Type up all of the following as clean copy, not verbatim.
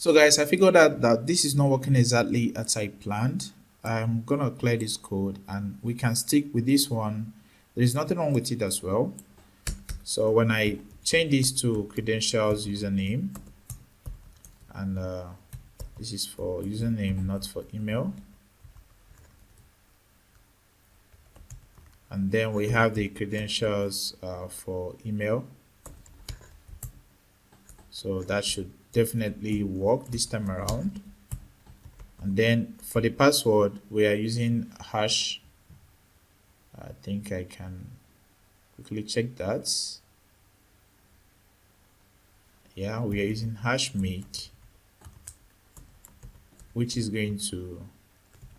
So guys, I figured out that this is not working exactly as I planned. I'm gonna clear this code and we can stick with this one. There is nothing wrong with it as well. So when I change this to credentials username, and this is for username, not for email. And then we have the credentials for email. So that should definitely work this time around. And then for the password, we are using hash. I think I can quickly check that. Yeah, we are using hash make, which is going to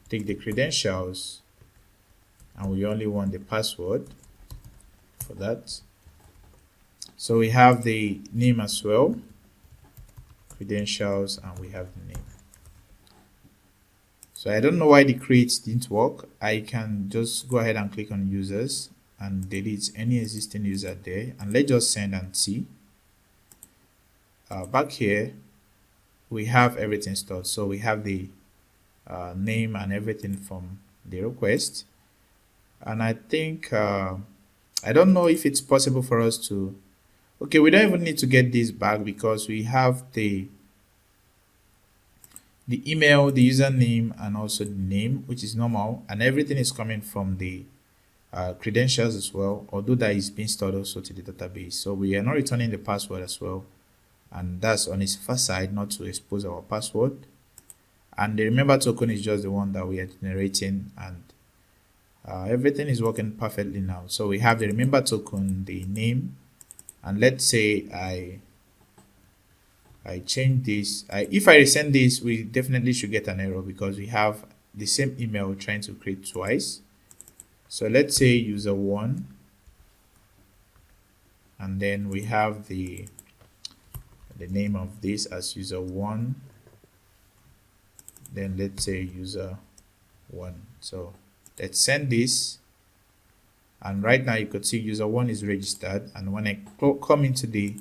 take the credentials, and we only want the password for that. So we have the name as well, credentials, and we have the name. So I don't know why the create didn't work. I can just go ahead and click on users and delete any existing user there, and let's just send and see. Back here we have everything stored, so we have the name and everything from the request. And I think I don't know if it's possible for us to, okay, we don't even need to get this back because we have the email, the username, and also the name, which is normal, and everything is coming from the credentials as well, although that is being stored also to the database. So we are not returning the password as well, and that's on its first side, not to expose our password. And the remember token is just the one that we are generating, and everything is working perfectly now. So we have the remember token, the name, and let's say I change this. If I resend this, we definitely should get an error because we have the same email trying to create twice. So let's say user 1, and then we have the name of this as user 1, then let's say user 1. So let's send this, and right now you could see user 1 is registered, and when I come into the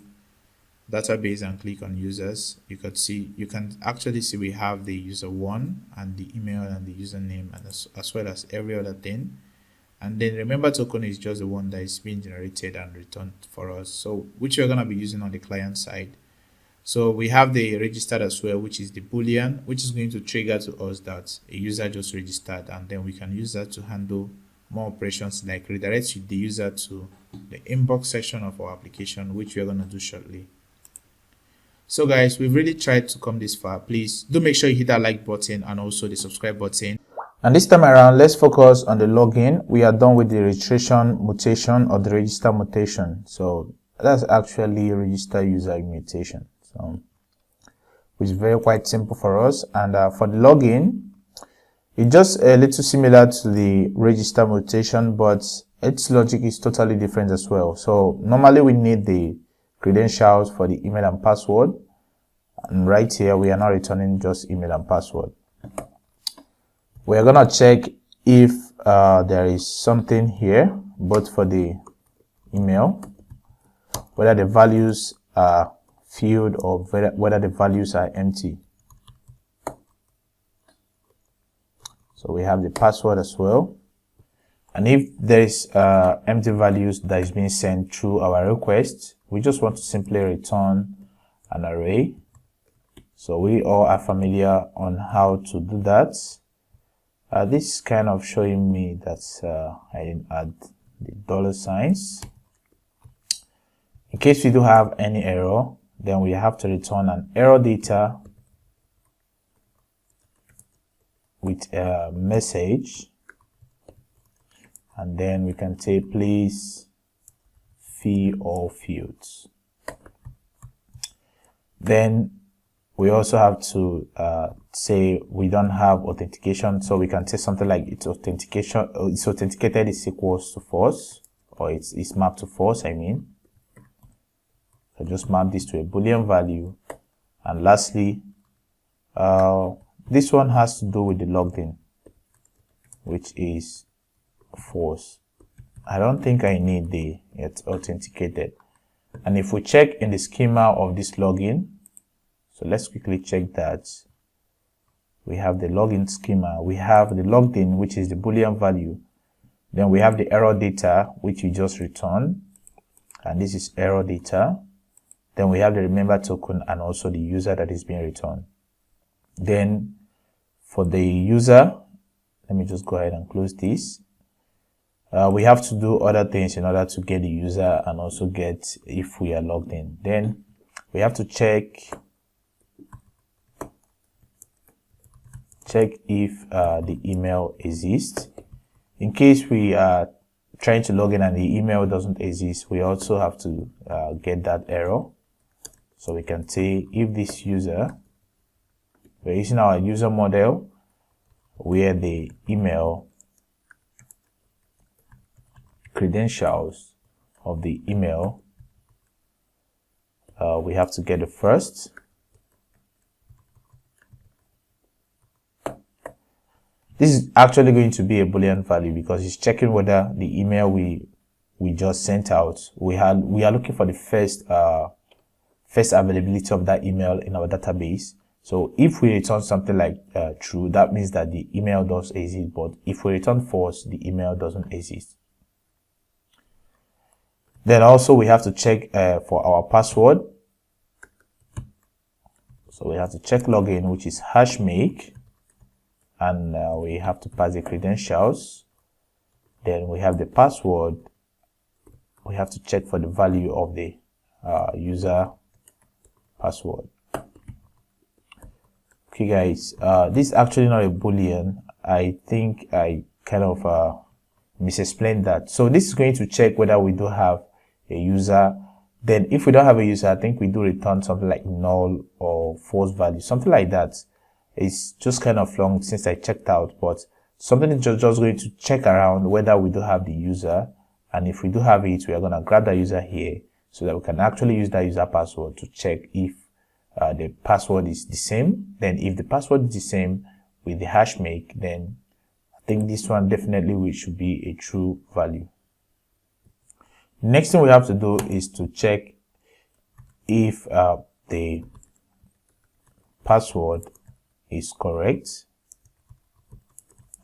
database and click on users, you can actually see we have the user 1 and the email and the username, and as well as every other thing. And then remember token is just the one that is being generated and returned for us, so which we're going to be using on the client side. So we have the registered as well, which is the boolean, which is going to trigger to us that a user just registered, and then we can use that to handle more operations like redirect the user to the inbox section of our application, which we're going to do shortly. So guys, we've really tried to come this far. Please do make sure you hit that like button and also the subscribe button. And this time around, let's focus on the login. We are done with the registration mutation or the register mutation. So that's actually register user mutation. So which is very quite simple for us. And for the login, it's just a little similar to the register mutation, but its logic is totally different as well. So normally we need the credentials for the email and password, and right here we are not returning just email and password. We are gonna check if there is something here, both for the email, whether the values are filled or whether the values are empty. So we have the password as well, and if there is empty values that is being sent through our request, we just want to simply return an array. So we all are familiar on how to do that. This is kind of showing me that I didn't add the $signs. In case we do have any error, then we have to return an error data with a message, and then we can say please fill all fields. Then we also have to say we don't have authentication, so we can say something like it's authenticated is equals to false, or it's mapped to false, I mean. So just map this to a boolean value. And lastly, this one has to do with the logged in, which is false. I don't think I need the it's authenticated. And if we check in the schema of this login, So let's quickly check that. We have the login schema, we have the logged in, which is the Boolean value. Then we have the error data, which we just returned, and this is error data. Then we have the remember token and also the user that is being returned. Then for the user, let me just go ahead and close this. We have to do other things in order to get the user and also get if we are logged in. Then we have to check if the email exists. In case we are trying to log in and the email doesn't exist, we also have to get that error. So we can say if this user, we're using our user model where the email credentials of the email, we have to get the first. This is actually going to be a Boolean value because it's checking whether the email we just sent out, we are looking for the first availability of that email in our database. So if we return something like true, that means that the email does exist, but if we return false, the email doesn't exist. Then also we have to check for our password. So we have to check login, which is #make, and we have to pass the credentials. Then we have the password. We have to check for the value of the user password. Okay guys, this is actually not a Boolean. I think I kind of misexplained that. So this is going to check whether we do have a user. Then if we don't have a user, I think we do return something like null or false value, something like that. It's just kind of long since I checked out, but something is just going to check around whether we do have the user, and if we do have it, we are going to grab the user here so that we can actually use that user password to check if the password is the same. Then if the password is the same with the #make, then I think this one definitely should be a true value. Next thing we have to do is to check if the password is correct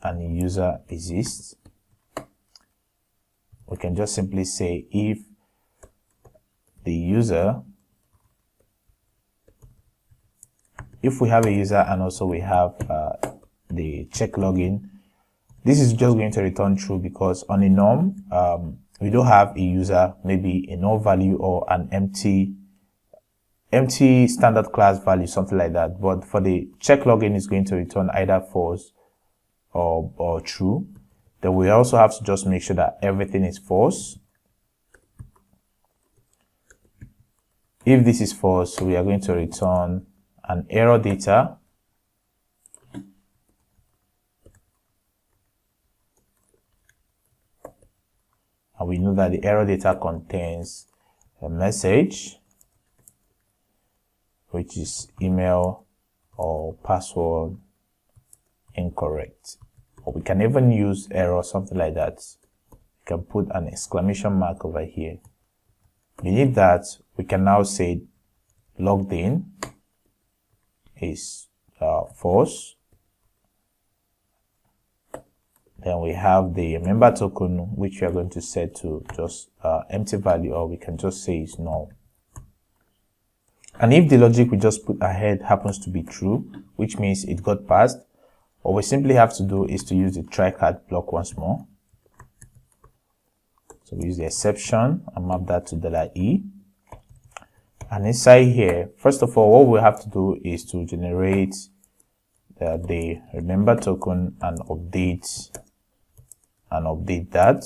and the user exists. We can just simply say if the user, if we have a user and also we have the check login, this is just going to return true because on a norm, we don't have a user, maybe a null value or an empty standard class value, something like that. But for the check login, is going to return either false or true. Then we also have to just make sure that everything is false. If this is false, we are going to return an error data. And we know that the error data contains a message, which is email or password incorrect. Or we can even use error, something like that. You can put an exclamation mark over here. Beneath that, we can now say logged in is false. Then we have the member token, which we are going to set to just empty value, or we can just say it's null. And if the logic we just put ahead happens to be true, which means it got passed, what we simply have to do is to use the try-catch block once more. So we use the exception and map that to $E. And inside here, first of all, what we have to do is to generate the remember token and update that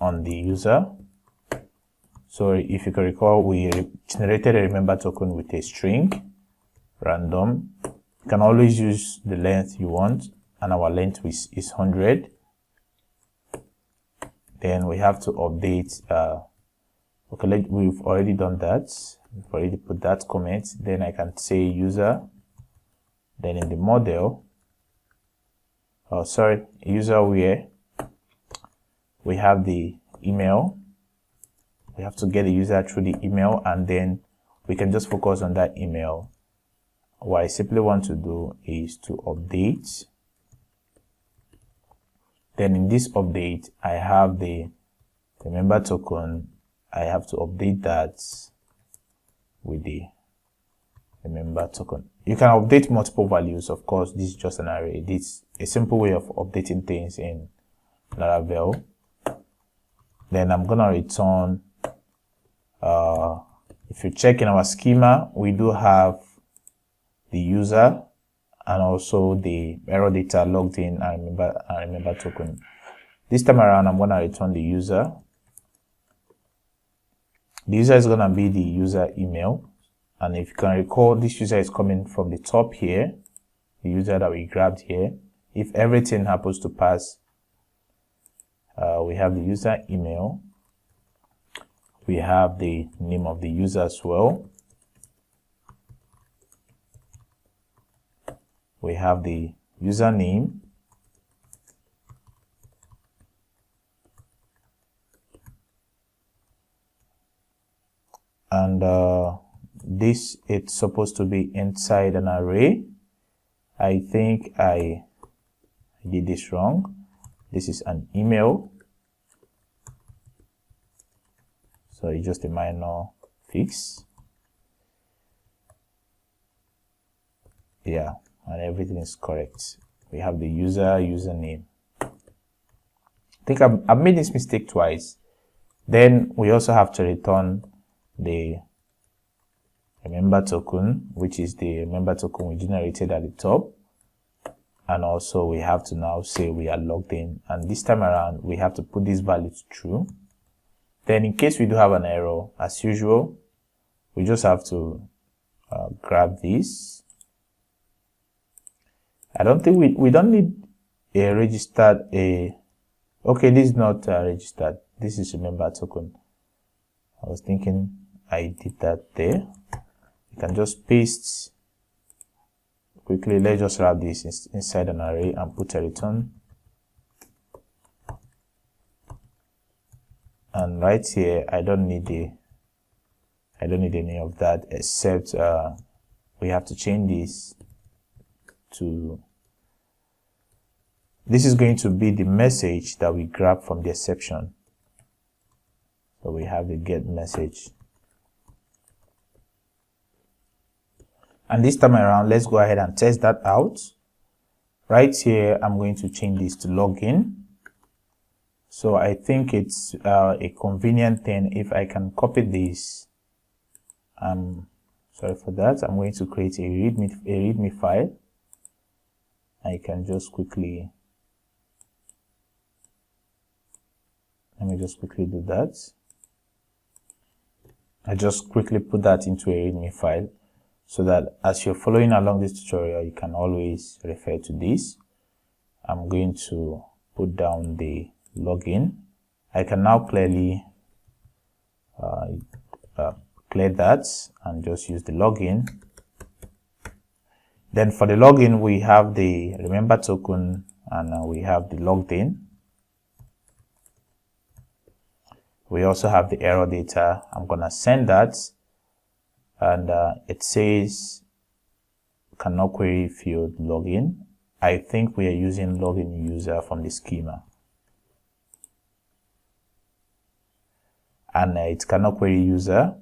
on the user. So if you can recall, we generated a remember token with a string, random. You can always use the length you want, and our length is 100. Then we have to update, okay, we've already done that. We've already put that comment. Then I can say user. Then in the model, user where we have the email. We have to get the user through the email, and then we can just focus on that email. what I simply want to do is to update. Then in this update, I have the member token. I have to update that with the member token. You can update multiple values. Of course, this is just an array. This is a simple way of updating things in Laravel. Then I'm gonna return, if you check in our schema, we do have the user and also the error data logged in and remember token. This time around, I'm gonna return the user. The user is gonna be the user email. And if you can recall, this user is coming from the top here, the user that we grabbed here. If everything happens to pass, we have the user email. We have the name of the user as well. We have the username. And this, it's supposed to be inside an array. I think I did this wrong. This is an email. So it's just a minor fix. Yeah, and everything is correct. We have the username. I think I've made this mistake twice. Then we also have to return the member token, which is the member token we generated at the top. And also we have to now say we are logged in. And this time around, we have to put this value to true. Then in case we do have an error, as usual, we just have to grab this. I don't think we don't need a registered, okay, this is not registered. This is a member token. I was thinking I did that there. You can just paste quickly. Let's just wrap this inside an array and put a return. And right here, I don't need any of that, except we have to change this to, this is going to be the message that we grab from the exception. So we have the get message. And this time around, let's go ahead and test that out. Right here, I'm going to change this to login. So I think it's a convenient thing if I can copy this. Sorry for that. I'm going to create a readme file. I can just quickly, let me just quickly do that. I just quickly put that into a readme file so that as you're following along this tutorial, you can always refer to this. I'm going to put down the login. I can now clearly clear that and just use the login. Then for the login, we have the remember token and we have the logged in. We also have the error data. I'm gonna send that, and it says cannot query field login. I think we are using login user from the schema. And it cannot query user.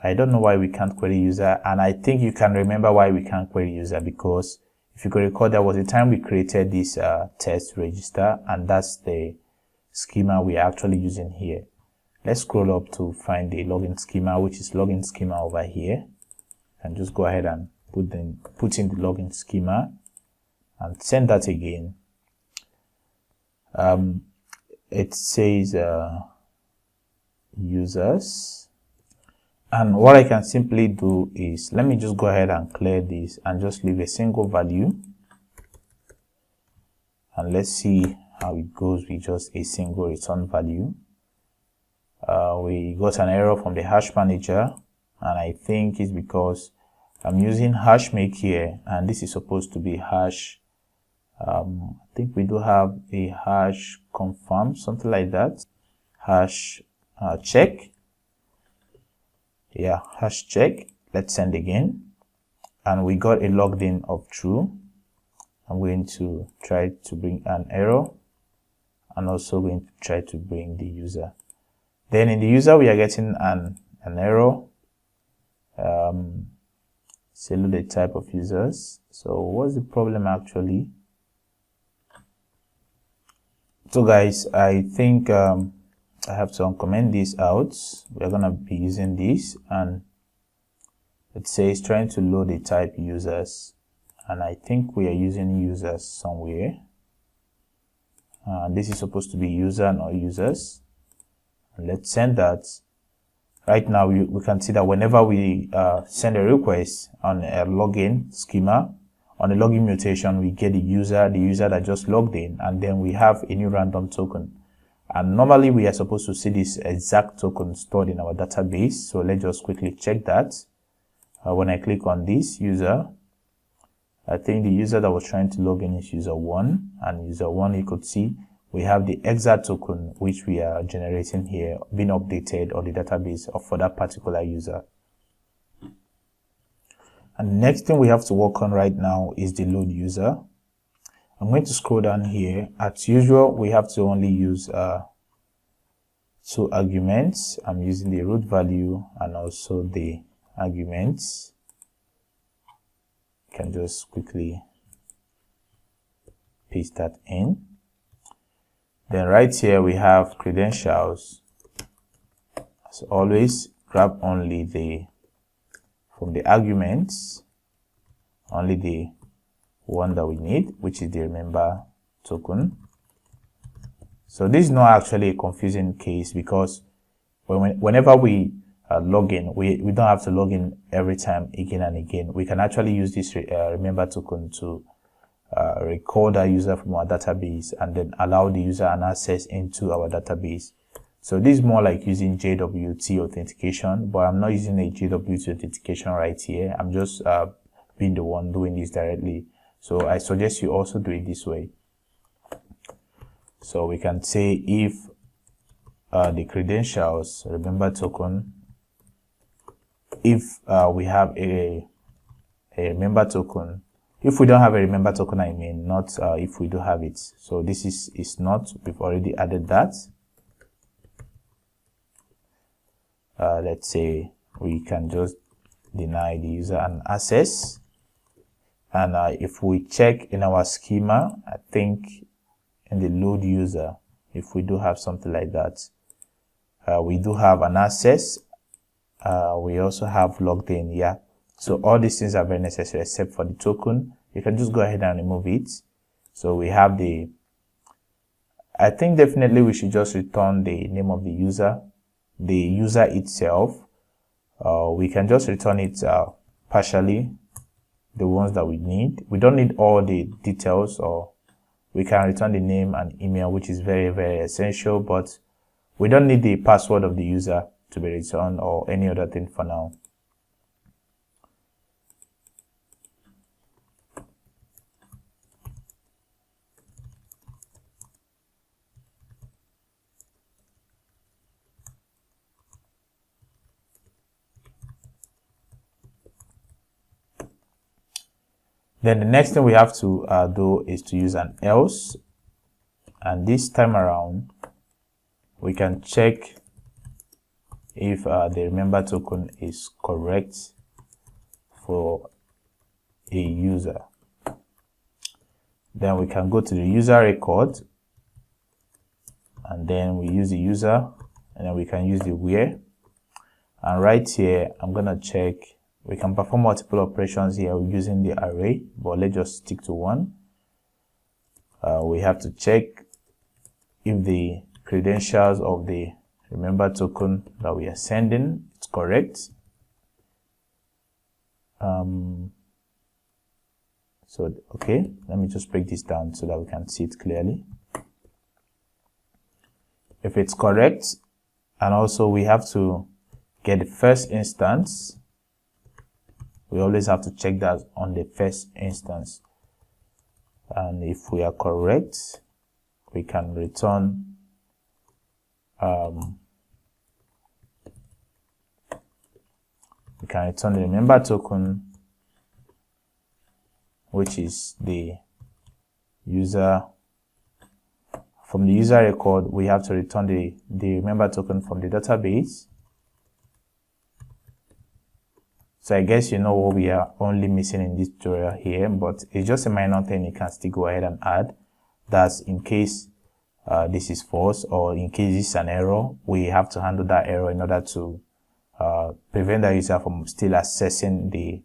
I don't know why we can't query user, and I think you can remember why we can't query user, because if you could recall, there was a time we created this test register, and that's the schema we are actually using here. Let's scroll up to find the login schema, which is login schema over here, and just go ahead and put in the login schema and send that again. It says users, and what I can simply do is, let me just go ahead and clear this and just leave a single value, and let's see how it goes with just a single return value. We got an error from the hash manager, and I think it's because I'm using hash make here, and this is supposed to be hash. I think we do have a hash confirm, something like that. Hash check. Yeah, hash check. Let's send again. and we got a logged in of true. I'm going to try to bring an error, and also going to try to bring the user. Then in the user, we are getting an error. Select the type of users. So what's the problem actually? So guys, I think I have to uncomment this out. We're gonna be using this, and it says trying to load the type users, and I think we are using users somewhere. This is supposed to be user, not users. And let's send that. Right now we can see that whenever we send a request on a login schema, on a login mutation, we get the user that just logged in, and then we have a new random token. And normally we are supposed to see this exact token stored in our database. So let's just quickly check that. When I click on this user, I think the user that was trying to log in is user 1, and user 1, you could see we have the exact token which we are generating here being updated on the database for that particular user. And the next thing we have to work on right now is the load user. I'm going to scroll down here. As usual, we have to only use 2 arguments. I'm using the root value and also the arguments. You can just quickly paste that in. Then right here we have credentials. As always, grab only from the arguments, only the one that we need, which is the remember token. So this is not actually a confusing case, because whenever we log in, we don't have to log in every time again and again. We can actually use this remember token to record our user from our database and then allow the user an access into our database. So this is more like using JWT authentication, but I'm not using a JWT authentication right here. I'm just being the one doing this directly. So I suggest you also do it this way. So we can say if the credentials remember token, if we have a remember token, if we don't have a remember token, I mean, not if we do have it. So this is not, we've already added that. Let's say we can just deny the user an access. And if we check in our schema, I think in the load user, if we do have something like that, we do have an access. We also have logged in, yeah. So all these things are very necessary except for the token. You can just go ahead and remove it. So we have I think definitely we should just return the name of the user itself. We can just return it partially, the ones that we need. We don't need all the details, or we can return the name and email, which is very, very essential, but we don't need the password of the user to be returned or any other thing for now. Then the next thing we have to do is to use an else, and this time around we can check if the remember token is correct for a user. Then we can go to the user record, and then we use the user, and then we can use the where. And right here I'm gonna check. We can perform multiple operations here using the array, but let's just stick to one. We have to check if the credentials of the remember token that we are sending is correct. Okay, let me just break this down so that we can see it clearly. If it's correct, and also we have to get the first instance. We always have to check that on the first instance. And if we are correct, we can return the remember token which is the user. From the user record, we have to return the member token from the database. So I guess you know what we are only missing in this tutorial here, but it's just a minor thing you can still go ahead and add. That's in case this is false, or in case this is an error, we have to handle that error in order to prevent the user from still accessing the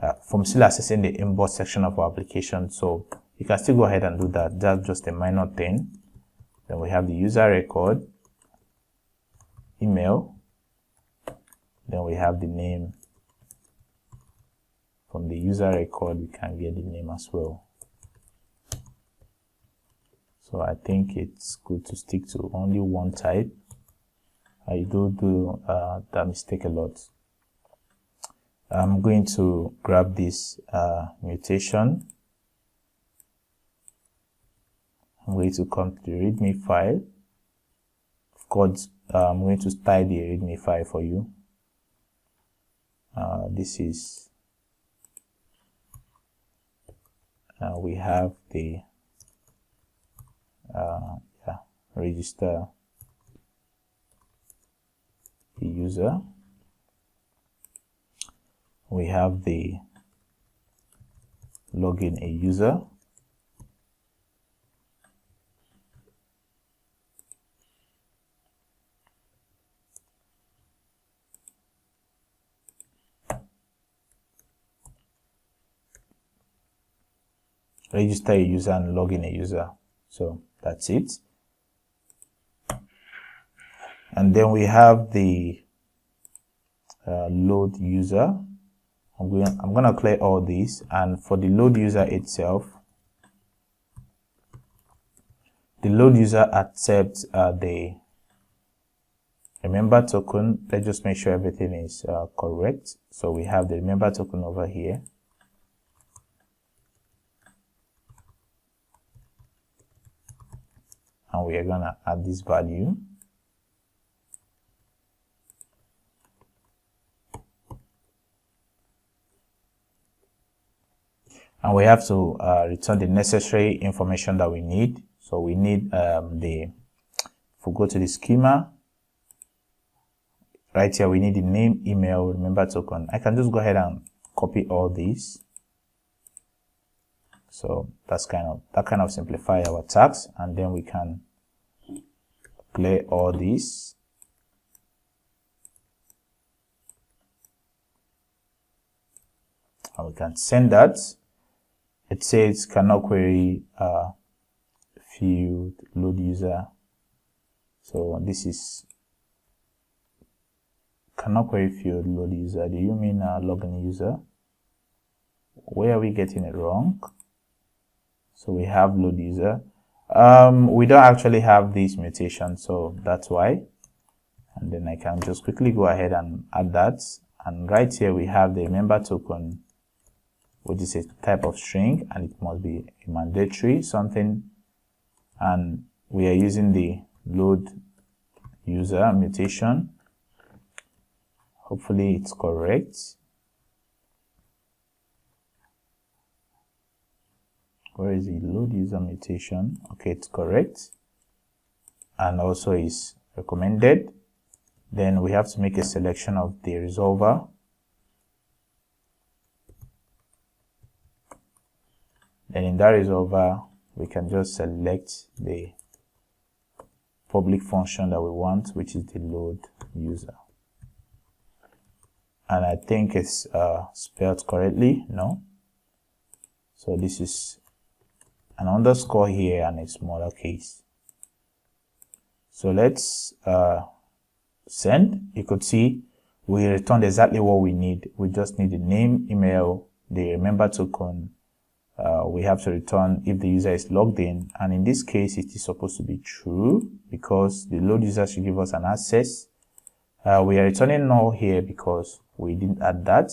inbox section of our application. So you can still go ahead and do that. That's just a minor thing. Then we have the user record, email, then we have the name. From the user record, we can get the name as well. So I think it's good to stick to only one type. I do that mistake a lot. I'm going to grab this mutation. I'm going to come to the README file. Of course, I'm going to style the README file for you. This is we have the register the user. We have the login a user. Register a user and login a user. So that's it. And then we have the load user. I'm gonna clear all these, and for the load user itself, the load user accepts the remember token. Let's just make sure everything is correct. So we have the remember token over here. And we are gonna add this value. And we have to return the necessary information that we need. So we need if we go to the schema, right here we need the name, email, remember token. I can just go ahead and copy all these. So that kind of simplify our task, and then we can play all these. And we can send that. It says cannot query field load user. So this is cannot query field load user. Do you mean login user? Where are we getting it wrong? So we have load user. We don't actually have this mutation, so that's why. And then I can just quickly go ahead and add that. And right here we have the remember token, which is a type of string, and it must be a mandatory something. And we are using the load user mutation. Hopefully it's correct. Where is the load user mutation? Okay, it's correct. And also is recommended. Then we have to make a selection of the resolver. Then in that resolver, we can just select the public function that we want, which is the load user. And I think it's spelled correctly, no? So this is an underscore here and a smaller case. So let's send. You could see we returned exactly what we need. We just need the name, email, the remember token. We have to return if the user is logged in, and in this case it is supposed to be true because the load user should give us an access. We are returning null here because we didn't add that.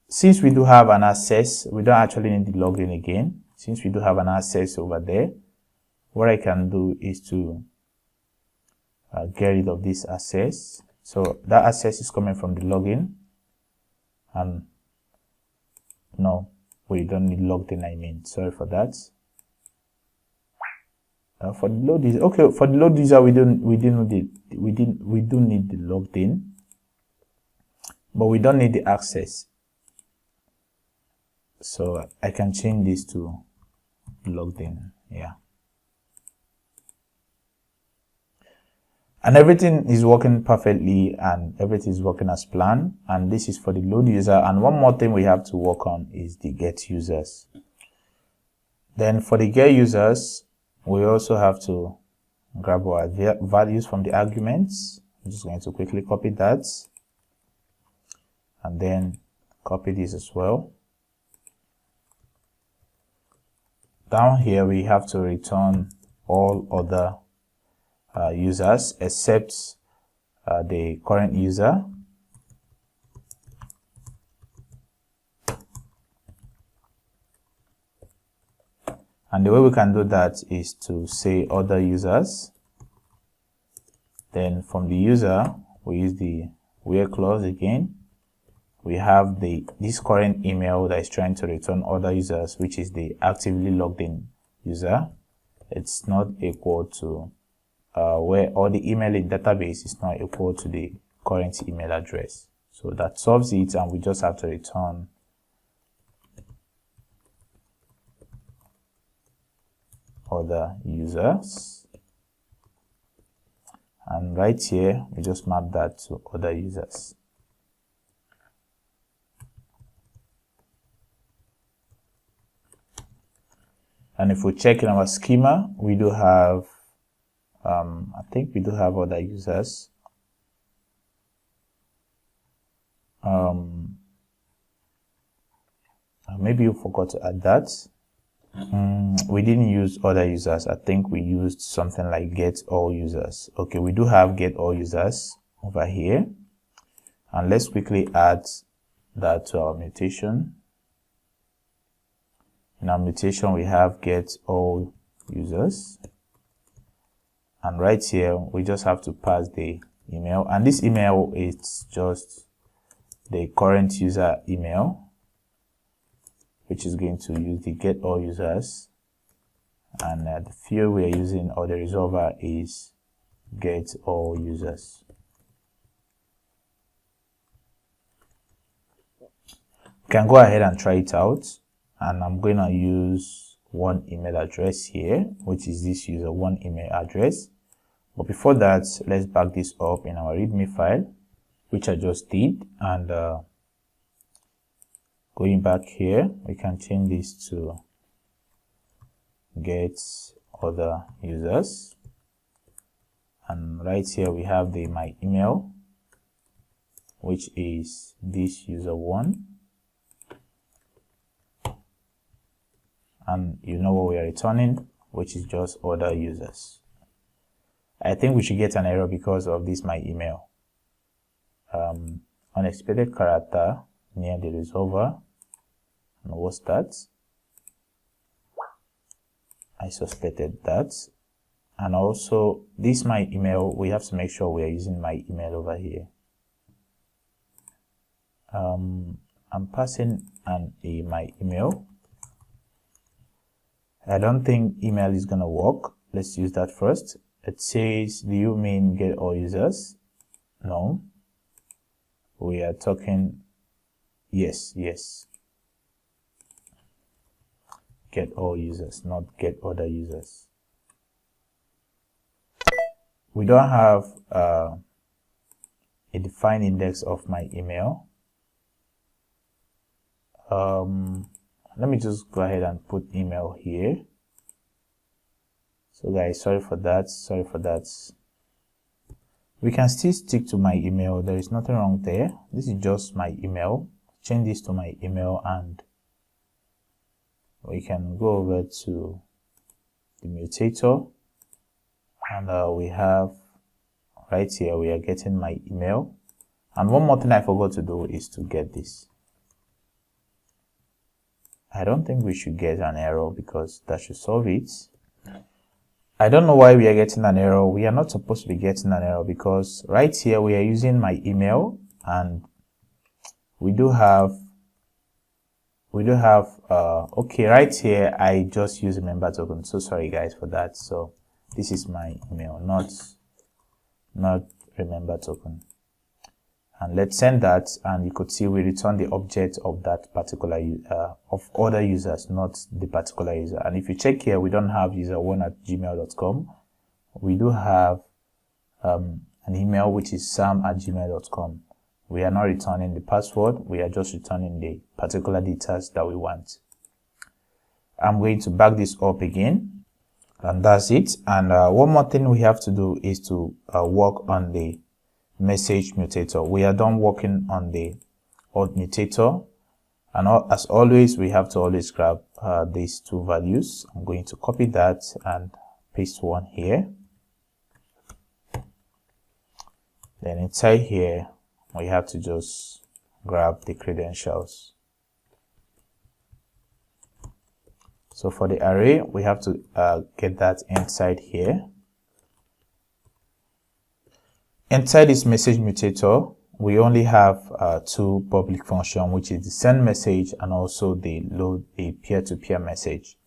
Since we do have an access, we don't actually need the login again. Since we do have an access over there, what I can do is to get rid of this access. So that access is coming from the login, and No, we don't need logged in. I mean, sorry for that. For the load user, okay, for the load user, we do need the logged in, but we don't need the access. So I can change this to logged in. Yeah. And everything is working perfectly and everything is working as planned. And this is for the load user. And one more thing we have to work on is the get users. Then for the get users, we also have to grab our values from the arguments. I'm just going to quickly copy that. And then copy this as well. Down here, we have to return all other users except the current user. And the way we can do that is to say other users. Then from the user, we use the where clause again. We have this current email that is trying to return other users, which is the actively logged in user. It's not equal to where all the email in database is not equal to the current email address. So that solves it, and we just have to return other users. And right here, we just map that to other users. And if we check in our schema, we do have, I think we do have other users. Maybe you forgot to add that. We didn't use other users. I think we used something like get all users. Okay, we do have get all users over here. And let's quickly add that to our mutation. In our mutation, we have get all users. And right here, we just have to pass the email. And this email is just the current user email, which is going to use the get all users. And the field we are using, or the resolver, is get all users. You can go ahead and try it out. And I'm going to use one email address here, which is this user one email address. But before that, let's back this up in our README file, which I just did. And going back here, we can change this to get other users. And right here, we have the my email, which is this user one. And you know what we are returning, which is just other users. I think we should get an error because of this my email. Unexpected character near the resolver. And what's that? I suspected that. And also this my email, we have to make sure we are using my email over here. I'm passing my email. I don't think email is gonna work. Let's use that first. It says, do you mean get all users? No. We are talking, yes. Get all users, not get other users. We don't have a defined index of my email. Let me just go ahead and put email here. So guys, sorry for that. We can still stick to my email. There is nothing wrong there. This is just my email. Change this to my email, and we can go over to the Mutator, and we have right here, we are getting my email. And one more thing I forgot to do is to get this. I don't think we should get an error because that should solve it. I don't know why we are getting an error. We are not supposed to be getting an error because right here we are using my email, and we do have we do have okay, right here I just use a member token, so sorry guys for that. So this is my email, not remember token, and let's send that, and you could see we return the object of that particular of other users, not the particular user. And if you check here, we don't have user1@gmail.com. we do have an email which is sam@gmail.com. We are not returning the password, we are just returning the particular details that we want. I'm going to back this up again, and that's it. And one more thing we have to do is to work on the message mutator. We are done working on the old mutator, and as always we have to always grab these two values. I'm going to copy that and paste one here. Then inside here we have to just grab the credentials. So for the array, we have to get that inside here. Inside this message mutator, we only have two public functions, which is the send message and also the load a peer-to-peer message.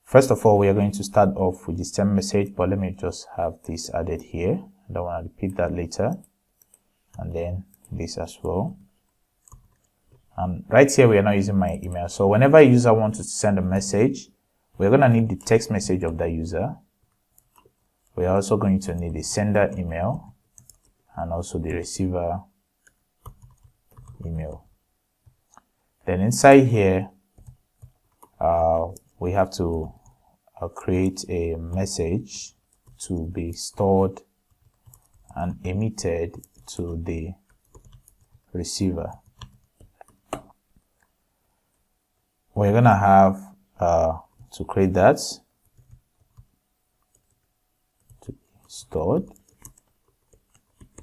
First of all, we are going to start off with the send message, but let me just have this added here. I don't want to repeat that later. And then this as well. And right here we are not using my email, so whenever a user wants to send a message, we're going to need the text message of that user. We are also going to need the sender email and also the receiver email. Then inside here we have to create a message to be stored and emitted to the receiver. We're gonna have to create that to be stored.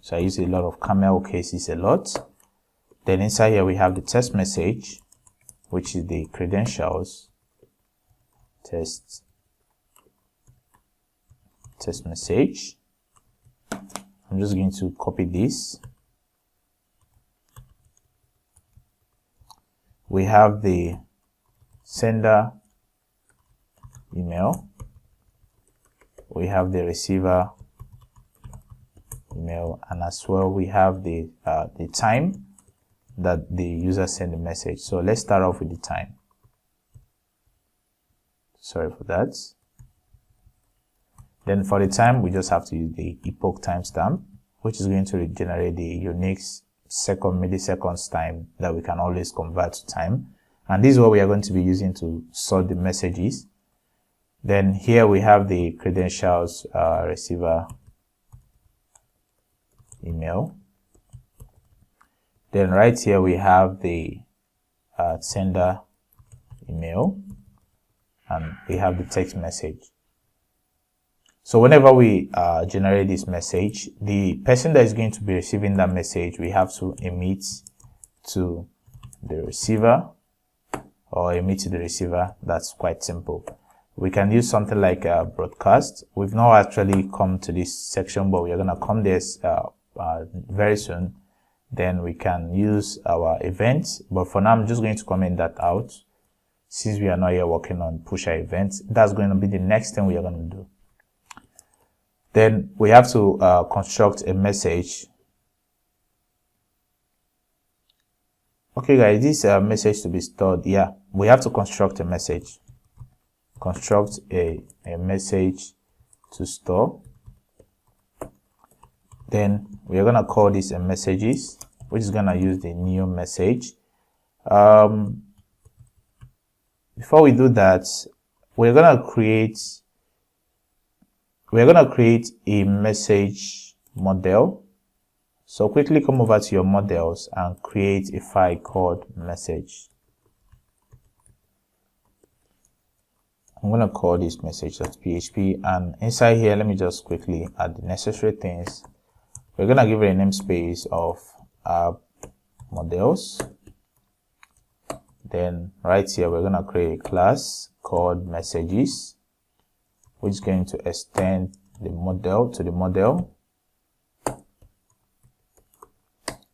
So I use a lot of camel cases a lot. Then inside here we have the test message, which is the credentials test message. I'm just going to copy this. We have the sender email, we have the receiver email, and as well we have the time that the user sent the message. So let's start off with the time. Sorry for that. Then for the time, we just have to use the epoch timestamp, which is going to generate the unique milliseconds time that we can always convert to time. And this is what we are going to be using to sort the messages. Then here we have the credentials receiver email. Then right here we have the sender email, and we have the text message. So whenever we generate this message, the person that is going to be receiving that message, we have to emit to the receiver, or emit to the receiver. That's quite simple. We can use something like a broadcast. We've not actually come to this section, but we are going to come this very soon. Then we can use our events, but for now I'm just going to comment that out, since we are not here working on pusher events. That's going to be the next thing we are going to do. Then we have to construct a message. Okay guys, this message to be stored, yeah, we have to construct a message. Construct a message to store. Then we are going to call this a messages, which is going to use the new message. Before we do that, we're going to create a message model. So quickly come over to your models and create a file called message. I'm going to call this message.php, and inside here, let me just quickly add the necessary things. We're going to give it a namespace of models. Then right here, we're going to create a class called messages, which is going to extend the model to the model.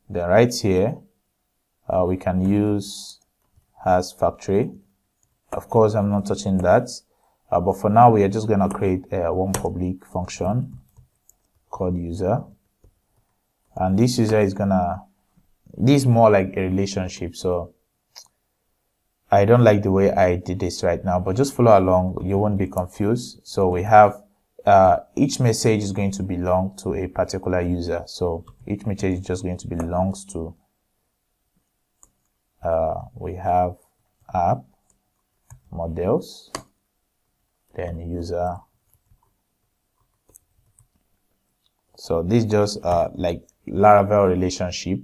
Then right here, we can use has factory. Of course, I'm not touching that, but for now we are just gonna create one public function called user, and this user is this is more like a relationship, so I don't like the way I did this right now, but just follow along, you won't be confused. So we have each message is going to belong to a particular user, so each message is just going to belongs to we have app models, then user. So this just like Laravel relationship.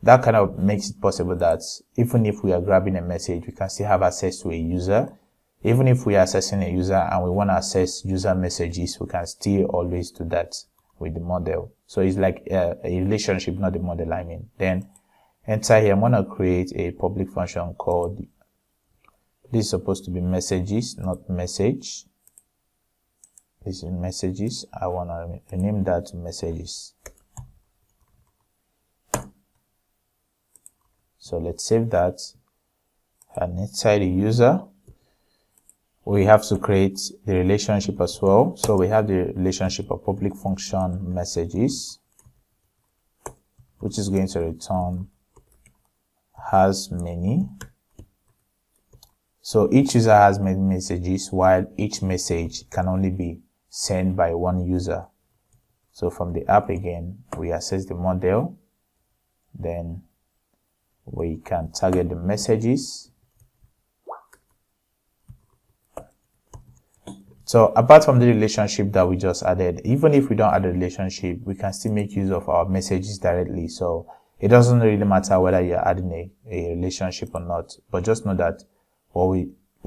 That kind of makes it possible that even if we are grabbing a message, we can still have access to a user. Even if we are accessing a user and we want to access user messages, we can still always do that with the model. So it's like a relationship, not the model, I mean. Then enter here, I'm going to create a public function called, this is supposed to be messages, not message. This is messages. I want to rename that to messages. So let's save that, and inside the user we have to create the relationship as well. So we have the relationship of public function messages, which is going to return has many. So each user has many messages, while each message can only be sent by one user. So from the app again, we access the model, then we can target the messages. So apart from the relationship that we just added, even if we don't add a relationship, we can still make use of our messages directly. So it doesn't really matter whether you're adding a relationship or not, but just know that what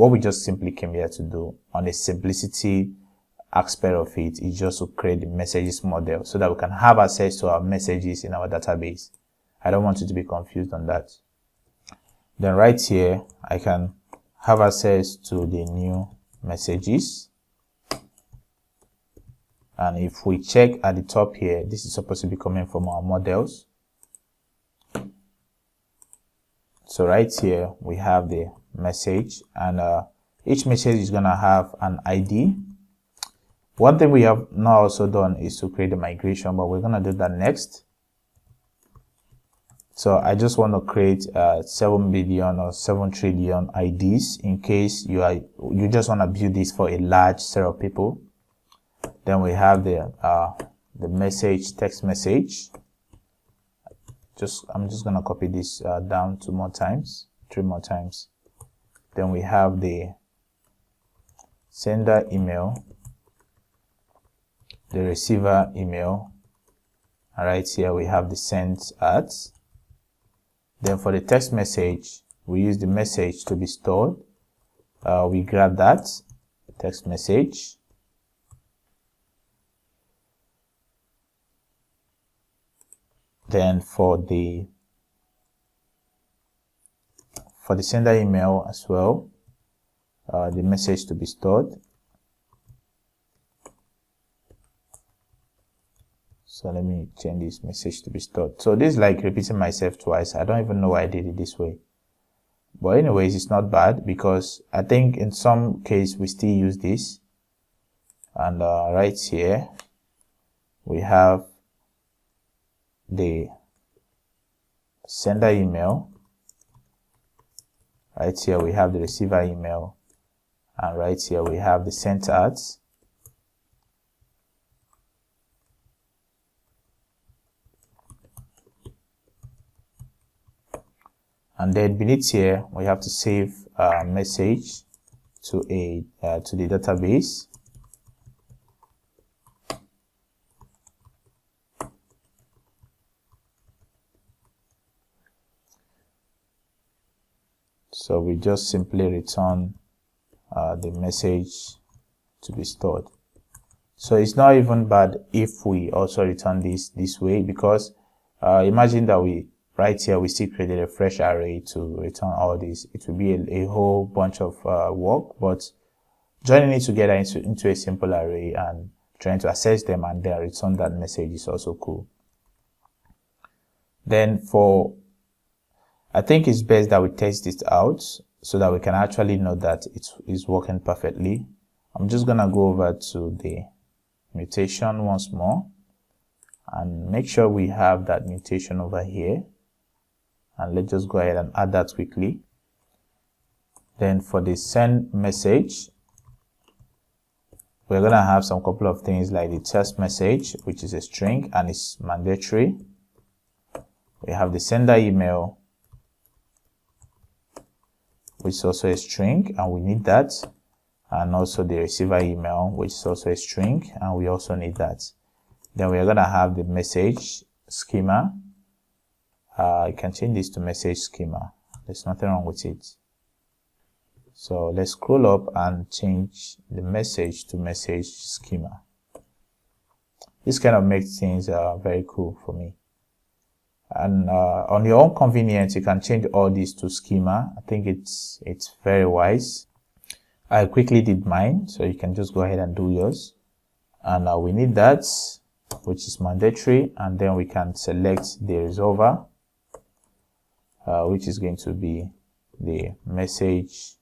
we just simply came here to do on the simplicity aspect of it is just to create the messages model so that we can have access to our messages in our database. I don't want you to be confused on that. Then right here, I can have access to the new messages. And if we check at the top here, this is supposed to be coming from our models. So right here, we have the message, and each message is going to have an ID. One thing we have now also done is to create a migration, but we're going to do that next. So I just want to create 7 billion or 7 trillion IDs in case you just want to build this for a large set of people. Then we have the message, text message. I'm just gonna copy this down 3 more times. Then we have the sender email, the receiver email, and right here we have the sent at. Then for the text message, we use the message to be stored. We grab that text message. Then for the sender email as well, the message to be stored. So let me change this message to be stored. So this is like repeating myself twice. I don't even know why I did it this way. But anyways, it's not bad because I think in some case we still use this. And right here, we have the sender email. Right here, we have the receiver email. And right here, we have the sent at. And then beneath here, we have to save a message to the database. So we just simply return the message to be stored. So it's not even bad if we also return this way, because imagine that right here we still created a fresh array to return all this. It will be a whole bunch of work, but joining it together into a simple array and trying to access them and then return that message is also cool. Then I think it's best that we test this out. so that we can actually know that it is working perfectly. I'm just gonna go over to the mutation once more and make sure we have that mutation over here, and let's just go ahead and add that quickly. Then for the send message, we're gonna have some couple of things like the test message, which is a string and it's mandatory. We have the sender email, which is also a string, and we need that, and also the receiver email, which is also a string, and we also need that. Then we're gonna have the message schema. I can change this to message schema. There's nothing wrong with it. So let's scroll up and change the message to message schema. This kind of makes things very cool for me. And on your own convenience, you can change all these to schema. I think it's very wise. I quickly did mine, so you can just go ahead and do yours. And we need that, which is mandatory, and then we can select the resolver, which is going to be the message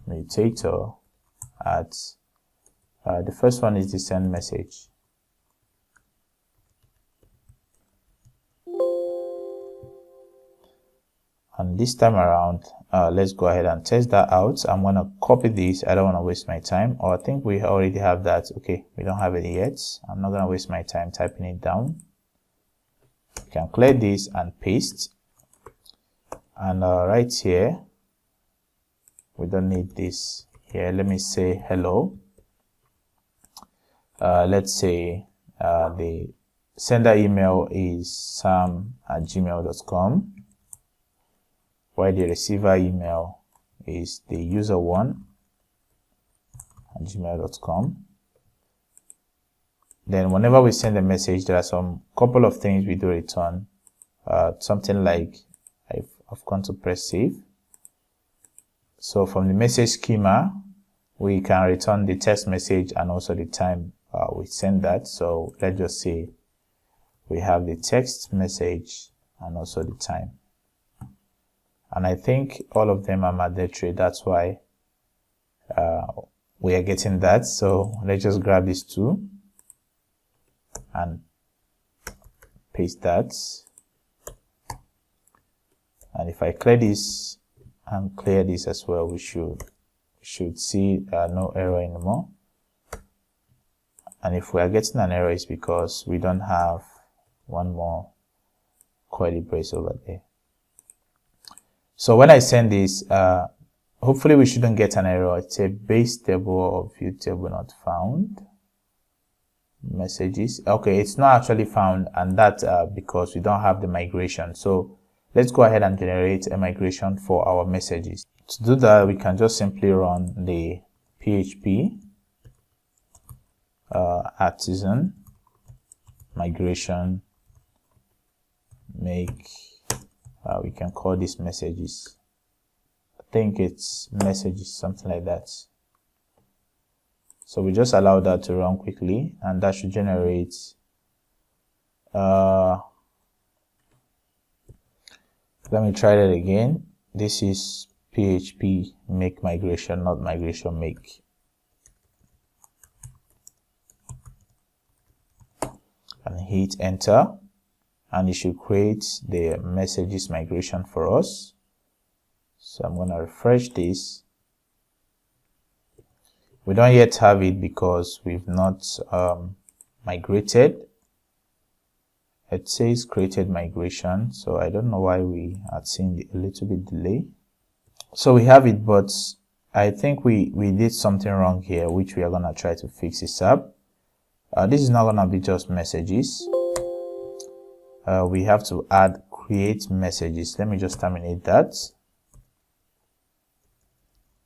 mutator at the first one is the send message. And this time around, let's go ahead and test that out. I'm going to copy this. I don't want to waste my time. Or I think we already have that. Okay, we don't have it yet. I'm not going to waste my time typing it down. You can clear this and paste. And right here, we don't need this here. Let me say hello. Let's say the sender email is sam@gmail.com. while the receiver email is the user1@gmail.com. Then whenever we send a message, there are some couple of things we do return. Something like I've gone to press save. So from the message schema, we can return the text message and also the time we send that. So let's just say we have the text message and also the time. And I think all of them are mandatory. That's why we are getting that. So let's just grab these two and paste that. And if I clear this and clear this as well, we should see no error anymore. And if we are getting an error, it's because we don't have one more curly brace over there. So when I send this, hopefully we shouldn't get an error. It's a base table or view table not found. Messages. Okay, it's not actually found, and that's because we don't have the migration. So let's go ahead and generate a migration for our messages. To do that, we can just simply run the PHP artisan migration make. We can call this messages. I think it's messages, something like that. So we just allow that to run quickly, and that should generate let me try that again. This is PHP make migration, not migration make. And hit enter, and it should create the messages migration for us. So I'm going to refresh this. We don't yet have it because we've not migrated. It says created migration, so I don't know why we are seeing a little bit delay. So we have it, but I think we did something wrong here, which we are going to try to fix this up. This is not going to be just messages. We have to add create messages. Let me just terminate that.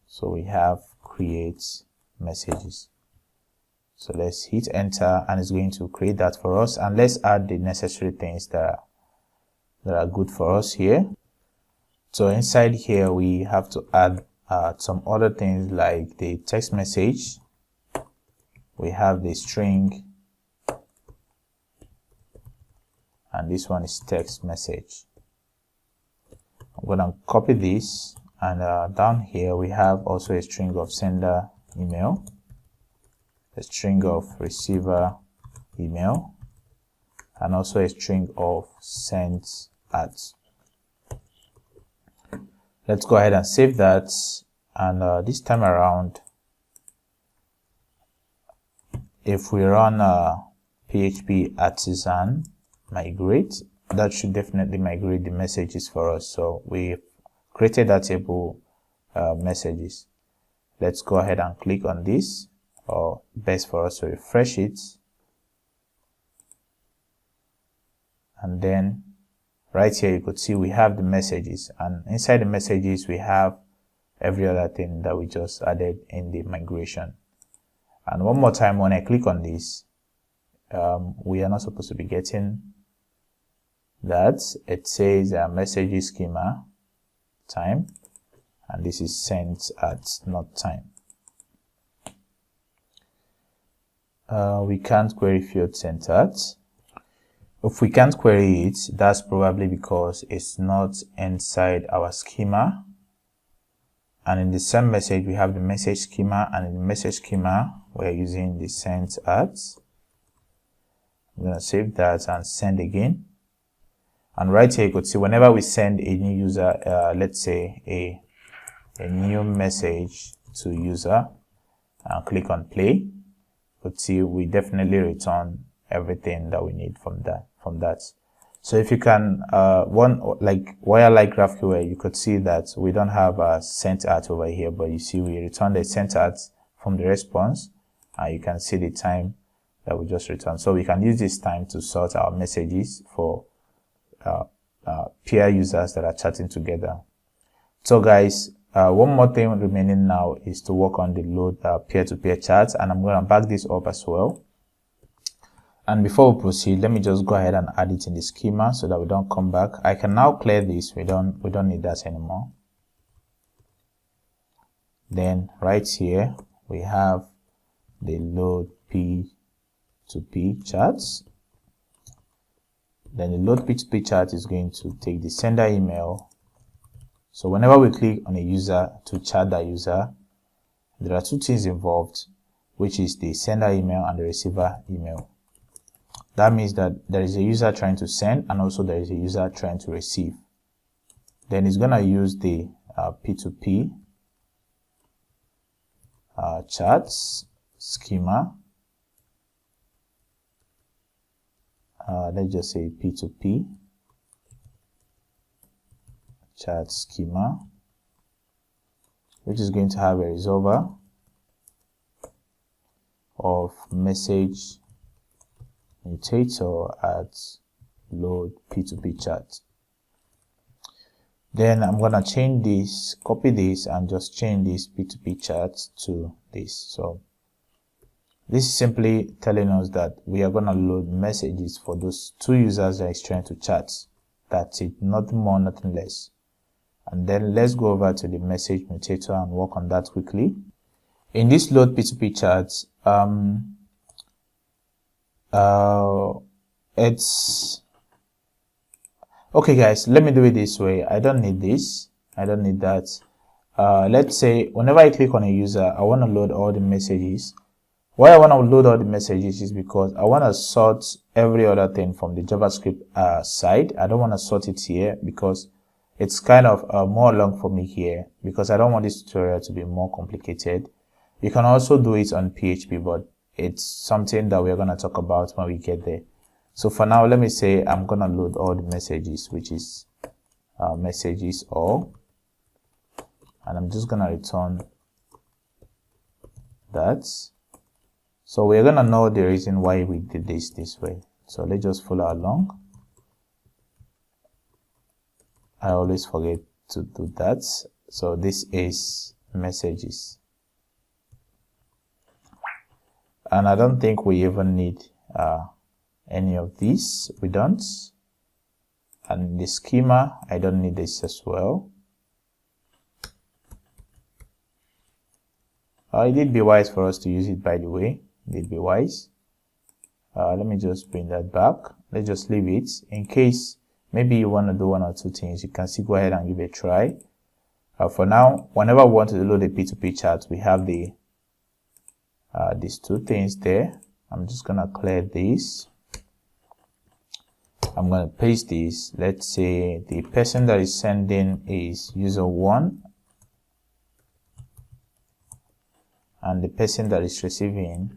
So we have create messages. So let's hit enter, and it's going to create that for us. And let's add the necessary things that are good for us here. So inside here, we have to add some other things like the text message. We have the string, and this one is text message. I'm gonna copy this, and down here we have also a string of sender email, a string of receiver email, and also a string of sent at. Let's go ahead and save that, and this time around, if we run PHP artisan migrate, that should definitely migrate the messages for us. So we created that table messages. Let's go ahead and click on this, or best for us to refresh it, and then right here you could see we have the messages, and inside the messages we have every other thing that we just added in the migration. And one more time, when I click on this, we are not supposed to be getting that. It says messages schema time, and this is sent at not time. We can't query field sent at. If we can't query it, that's probably because it's not inside our schema. And in the same message, we have the message schema, and in the message schema, we're using the sent at. I'm going to save that and send again. And right here, you could see whenever we send a new user, let's say a new message to user, and click on play, you could see we definitely return everything that we need from that. So if you can, why I like GraphQL, you could see that we don't have a sent at over here, but you see we return the sent at from the response, and you can see the time that we just returned. So we can use this time to sort our messages for peer users that are chatting together. So guys, one more thing remaining now is to work on the load peer-to-peer chats, and I'm going to back this up as well. And before we proceed, let me just go ahead and add it in the schema so that we don't come back. I can now clear this. We don't need that anymore. Then right here we have the load P2P chats. Then the load P2P chat is going to take the sender email. So whenever we click on a user to chat that user, there are two things involved, which is the sender email and the receiver email. That means that there is a user trying to send, and also there is a user trying to receive. Then it's going to use the P2P chats schema. Let's just say P2P chat schema, which is going to have a resolver of message Mutator at load P2P chat. Then I'm going to change this, copy this, and just change this P2P chat to this. So this is simply telling us that we are going to load messages for those two users that is trying to chat. That's it, nothing more, nothing less. And then let's go over to the message Mutator and work on that quickly. In this load P2P chat, it's okay guys, let me do it this way. I don't need this, I don't need that. Let's say whenever I click on a user, I want to load all the messages. Why I want to load all the messages is because I want to sort every other thing from the JavaScript side. I don't want to sort it here because it's kind of more long for me here, because I don't want this tutorial to be more complicated. You can also do it on PHP, but it's something that we're going to talk about when we get there. So for now, let me say I'm going to load all the messages, which is messages all, and I'm just going to return that. So we're going to know the reason why we did this way. So let's just follow along. I always forget to do that. So this is messages. And I don't think we even need any of these. We don't. And the schema, I don't need this as well. It did be wise for us to use it, by the way. It did be wise. Let me just bring that back. Let's just leave it in case maybe you want to do one or two things, you can still go ahead and give it a try. For now, whenever we want to load a P2P chart, we have the these two things there. I'm just gonna clear this. I'm gonna paste this. Let's say the person that is sending is user 1, and the person that is receiving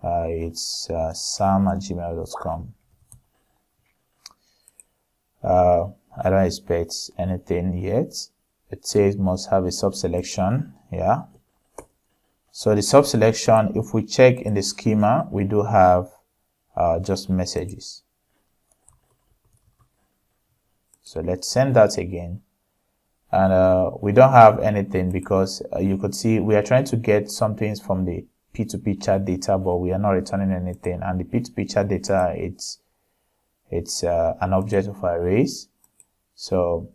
it's sam@gmail.com. I don't expect anything yet. It says must have a subselection. Yeah. So the subselection, if we check in the schema, we do have just messages. So let's send that again. And we don't have anything because you could see we are trying to get some things from the P2P chat data, but we are not returning anything. And the P2P chat data, it's an object of arrays. So,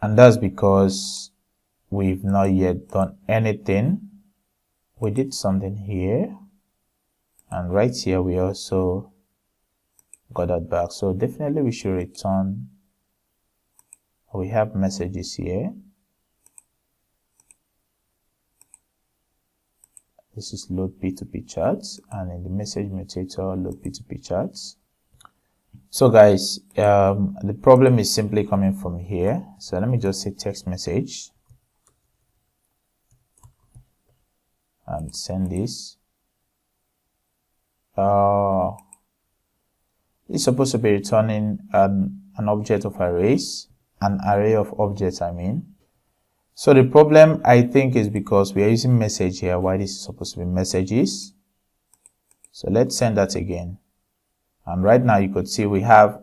and that's because we've not yet done anything. We did something here, and right here we also got that back. So definitely we should return. We have messages here. This is load P2P charts, and in the message mutator, load P2P charts. So guys, the problem is simply coming from here. So let me just say text message and send this. It's supposed to be returning an object of arrays, an array of objects, I mean. So the problem, I think, is because we are using message here, why this is supposed to be messages. So let's send that again. And right now you could see we have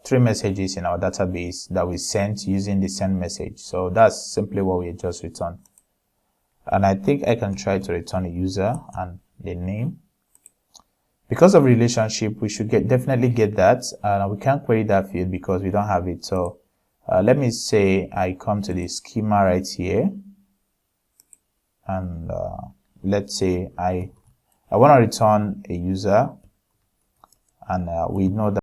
3 messages in our database that we sent using the send message. So that's simply what we just returned. And I think I can try to return a user and the name. Because of relationship, we should definitely get that. We can't query that field because we don't have it. So let me say I come to the schema right here, and let's say I want to return a user, and we know that